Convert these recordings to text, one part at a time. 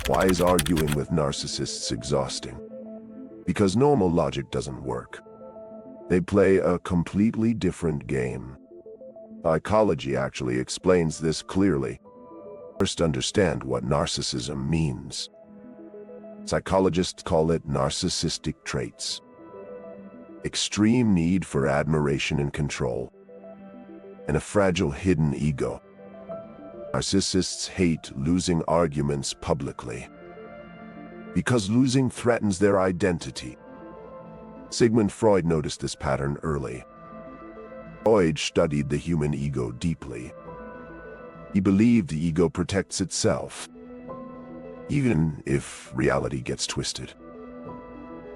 Why is arguing with narcissists exhausting? Because normal logic doesn't work. They play a completely different game. Psychology actually explains this clearly. First, understand what narcissism means. Psychologists call it narcissistic traits. Extreme need for admiration and control, and a fragile hidden ego. Narcissists hate losing arguments publicly because losing threatens their identity. Sigmund Freud noticed this pattern early. Freud studied the human ego deeply. He believed the ego protects itself, even if reality gets twisted.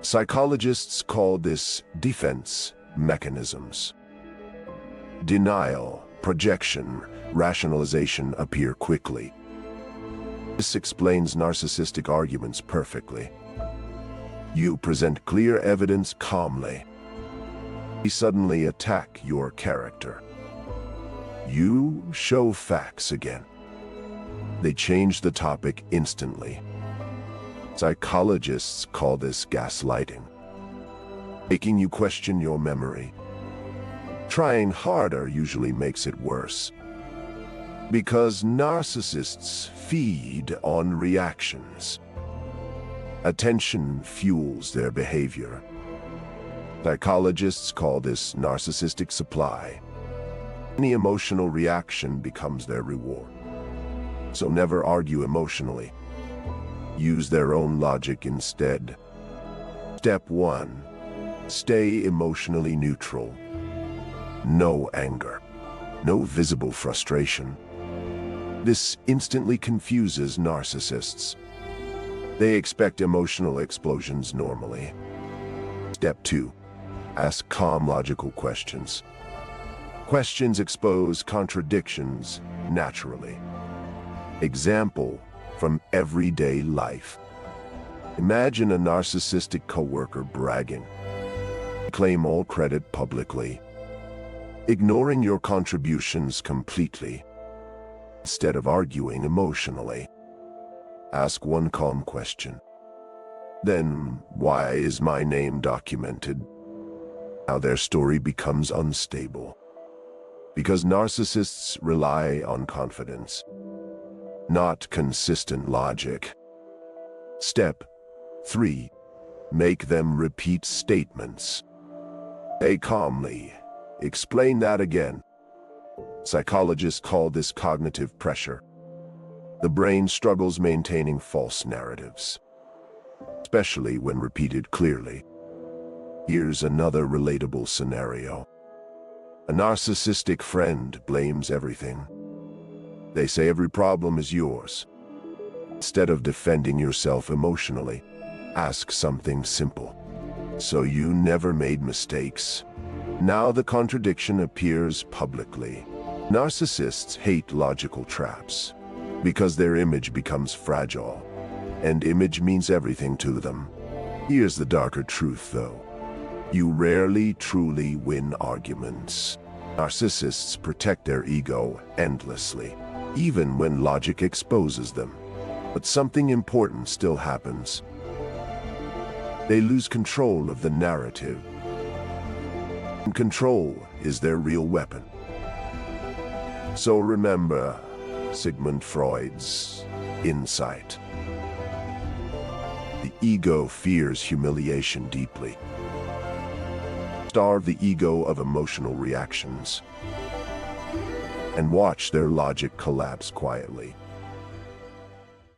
Psychologists call this defense mechanisms. Denial, projection, rationalization appear quickly. This explains narcissistic arguments perfectly. You present clear evidence calmly. They suddenly attack your character. You show facts again. They change the topic instantly. Psychologists call this gaslighting, making you question your memory. Trying harder usually makes it worse, because narcissists feed on reactions. Attention fuels their behavior. Psychologists call this narcissistic supply. Any emotional reaction becomes their reward. So never argue emotionally. Use their own logic instead. Step 1. Stay emotionally neutral. No anger. No visible frustration. This instantly confuses narcissists. They expect emotional explosions normally. Step 2. Ask calm, logical questions. Questions expose contradictions naturally. Example from everyday life. Imagine a narcissistic coworker bragging. Claim all credit publicly, ignoring your contributions completely. Instead of arguing emotionally, ask one calm question. Then, why is my name documented? Now their story becomes unstable. Because narcissists rely on confidence, not consistent logic. Step 3. Make them repeat statements. Say calmly, explain that again. Psychologists call this cognitive pressure. The brain struggles maintaining false narratives, especially when repeated clearly. Here's another relatable scenario. A narcissistic friend blames everything. They say every problem is yours. Instead of defending yourself emotionally, ask something simple. So you never made mistakes? Now the contradiction appears publicly. Narcissists hate logical traps because their image becomes fragile, and image means everything to them. Here's the darker truth, though. You rarely truly win arguments. Narcissists protect their ego endlessly, even when logic exposes them. But something important still happens. They lose control of the narrative. And control is their real weapon. So remember Sigmund Freud's insight. The ego fears humiliation deeply. Starve the ego of emotional reactions, and watch their logic collapse quietly.